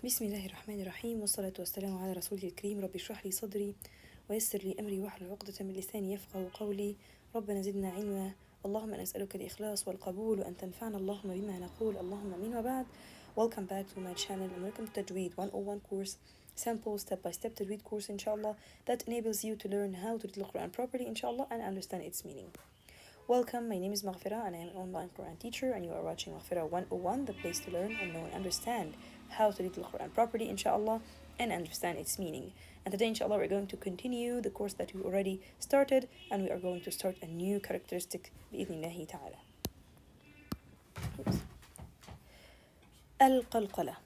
بسم الله الرحمن الرحيم والصلاة والسلام على رسوله الكريم. رب اشرح لي صدري ويسر لي أمري واحلل عقدة من لساني يفقهوا قولي. ربنا زدنا علما. اللهم نسألك الإخلاص والقبول وأن تنفعنا اللهم بما نقول. اللهم آمين وبعد. Welcome back to my channel and welcome to Tajweed 101 course, sample step-by-step Tajweed course inshallah, that enables you to learn how to read the Quran properly inshallah and understand its meaning. Welcome, my name is Maghfira and I am an online Quran teacher and you are watching Maghfira 101, the place to learn and know and understand how to read the Quran properly inshallah and understand its meaning. And today inshallah we're going to continue the course that we already started and we are going to start a new characteristic بإذن ta'ala. Al-Qalqalah.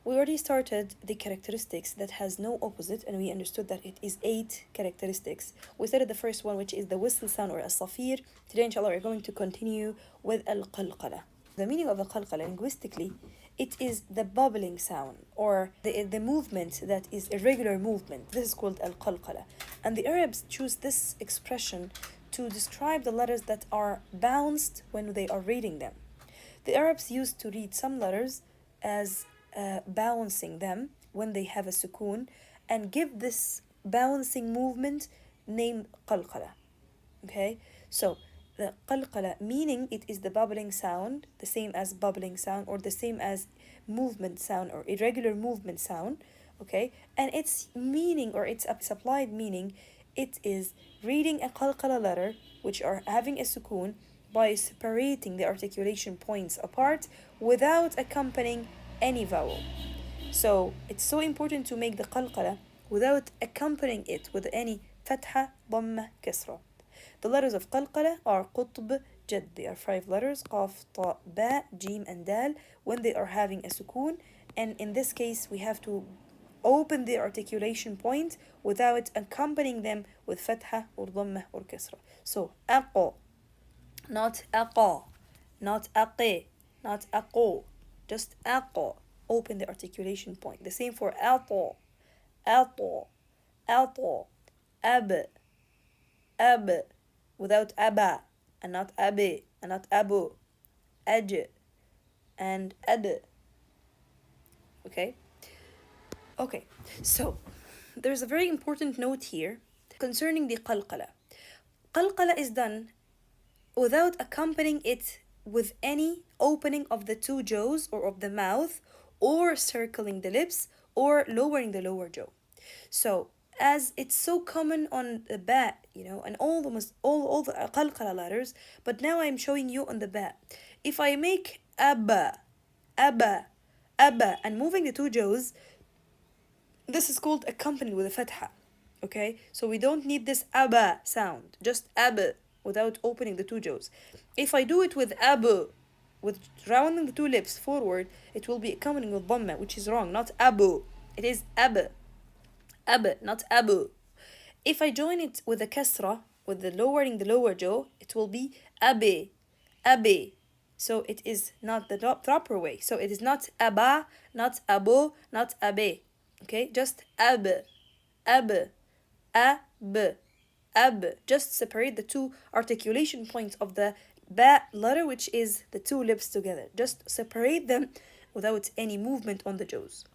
We already started the characteristics that has no opposite and we understood that it is 8 characteristics. We started the first one, which is the whistle sound or as-safir. Today inshallah we're going to continue with al-qalqalah. The meaning of al-qalqalah linguistically, it is the bubbling sound or the movement that is irregular movement. This is called al-qalqalah. And the Arabs choose this expression to describe the letters that are bounced when they are reading them. The Arabs used to read some letters as bouncing them when they have a sukoon and give this bouncing movement name qalqalah. Okay, so the qalqalah meaning it is the bubbling sound, the same as bubbling sound or the same as movement sound or irregular movement sound. Okay, and its meaning or its applied meaning, it is reading a qalqalah letter which are having a sukoon by separating the articulation points apart without accompanying any vowel. So it's so important to make the qalqalah without accompanying it with any fatha, dhamma, kasra. The letters of qalqalah are qutb, jad. They are 5 letters, qaf, ta, ba, jim and dal when they are having a sukoon. And in this case we have to open the articulation point without accompanying them with fatha or dhamma or kasra. So aqa, not aqa, not aqi, not aqo. Just aqa, open the articulation point. The same for ata, ata, ata, ab, without abba, and not abi, and not abu, aj, and ad. Okay? Okay, so there's a very important note here concerning the qalqalah. Qalqalah is done without accompanying it with any opening of the 2 jaws or of the mouth or circling the lips or lowering the lower jaw. So as it's so common on the ba, and almost all the qalqalah letters, but now I'm showing you on the ba. If I make abba, abba, abba and moving the 2 jaws, this is called accompanied with a fatha. Okay, so we don't need this abba sound, just abba without opening the 2 jaws. If I do it with abu, with rounding the 2 lips forward, it will be accompanying with dhamma, which is wrong, not abu. It is ab, not abu. If I join it with a kasra, with the lowering the lower jaw, it will be abe. So it is not the proper way. So it is not aba, not abu, not abe. Okay, just ab, ab. Just separate the 2 articulation points of the ba letter, which is the 2 lips together. Just separate them without any movement on the jaws.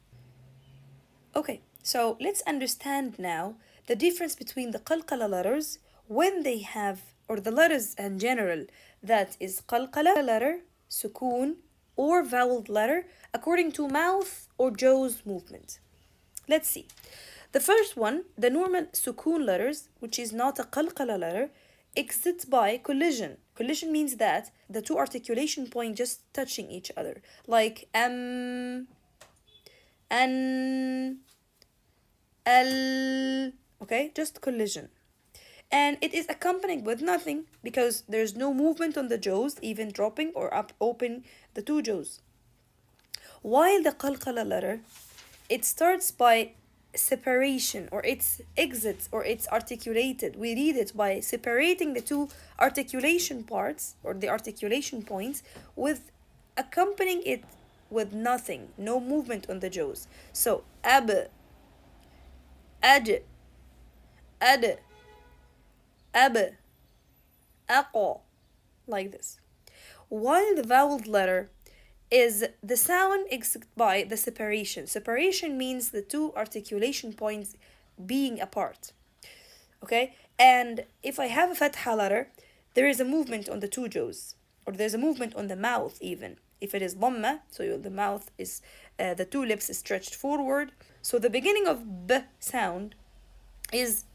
Okay, so let's understand now the difference between the qalqalah letters when they have, or the letters in general, that is qalqalah letter, sukoon, or voweled letter according to mouth or jaws movement. Let's see. The first one, the normal sukoon letters, which is not a qalqalah letter, exit by collision. Collision means that the 2 articulation points just touching each other, like an, al. Okay, just collision. And it is accompanied with nothing because there's no movement on the jaws, even dropping or open the 2 jaws. While the qalqalah letter, it starts by separation, or its exits, or it's articulated. We read it by separating the 2 articulation parts or the articulation points with accompanying it with nothing, no movement on the jaws. So ab, aj, ad, ab, aqa, like this. While the voweled letter, is the sound except by the separation. Separation means the two articulation points being apart. Okay? And if I have a fatha letter, there is a movement on the two jaws, or there's a movement on the mouth even. If it is dhamma, so the mouth is, the two lips is stretched forward. So the beginning of b sound is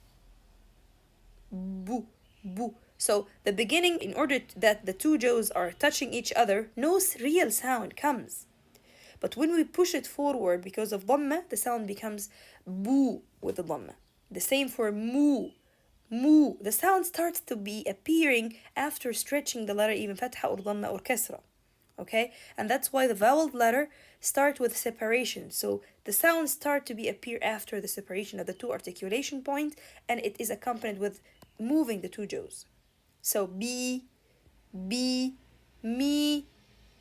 bu, bu. So the beginning, in order that the two jaws are touching each other, no real sound comes. But when we push it forward because of dhamma, the sound becomes boo with the dhamma. The same for mu, mu. The sound starts to be appearing after stretching the letter, even fatha or dhamma or kasra. Okay, and that's why the vowel letter start with separation. So the sounds start to be appear after the separation of the two articulation points, and it is accompanied with moving the two jaws. So b, b, me,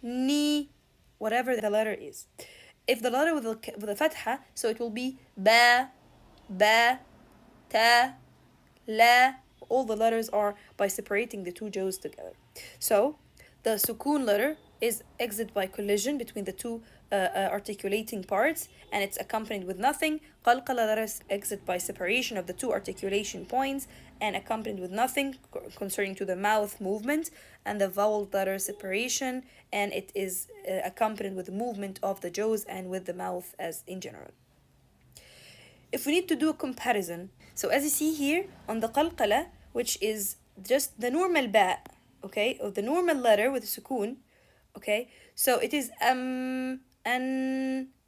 ni, whatever the letter is. If the letter with a fatha, so it will be ba, ba, ta, la. All the letters are by separating the two jaws together. So the sukun letter is exit by collision between the two articulating parts, and it's accompanied with nothing. Qalqalah letters exit by separation of the two articulation points and accompanied with nothing concerning to the mouth movement, and the vowel letter separation, and it is accompanied with the movement of the jaws and with the mouth as in general. If we need to do a comparison, so as you see here on the qalqalah, which is just the normal ba, okay, or the normal letter with a sukun, okay, so it is an,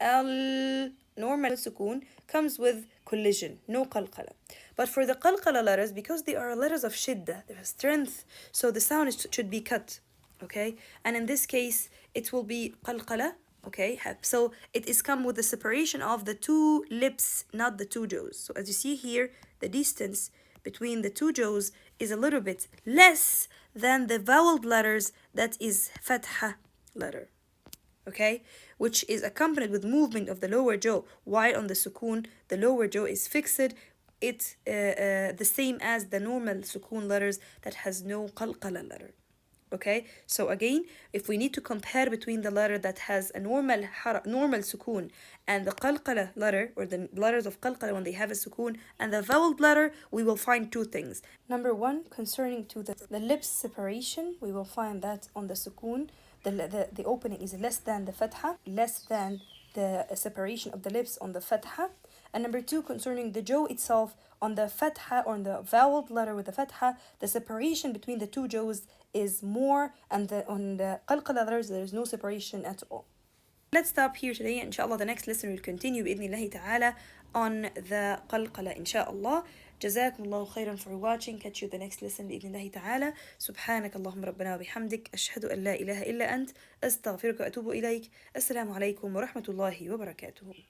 al, normal sukun comes with collision, no qalqalah. But for the qalqalah letters, because they are letters of shiddah, they have strength, so the sound should be cut, okay, and in this case it will be qalqalah. Okay, so it is come with the separation of the two lips, not the two jaws. So as you see here, the distance between the two jaws is a little bit less than the voweled letters, that is fatha letter. Okay, which is accompanied with movement of the lower jaw, while on the sukun, the lower jaw is fixed. It's the same as the normal sukun letters that has no qalqala letter. Okay, so again, if we need to compare between the letter that has a normal sukun and the qalqala letter, or the letters of qalqala when they have a sukun, and the voweled letter, we will find two things. Number one, concerning to the lips separation, we will find that on the sukun, the opening is less than the fatha, less than the separation of the lips on the fatha. And number two, concerning the jaw itself, on the fatha, or on the voweled letter with the fatha, the separation between the two jaws is more, and on the qalqala letters there is no separation at all. Let's stop here today. Inshallah, the next lesson will continue بإذن ta'ala on the qalqala, inshallah. جزاكم الله خيرا for watching. Catch you the next lesson بإذن ta'ala. سبحانك اللهم ربنا وبحمدك أشهد أن لا إله إلا أنت أستغفرك وأتوب إليك. السلام عليكم ورحمة الله وبركاته.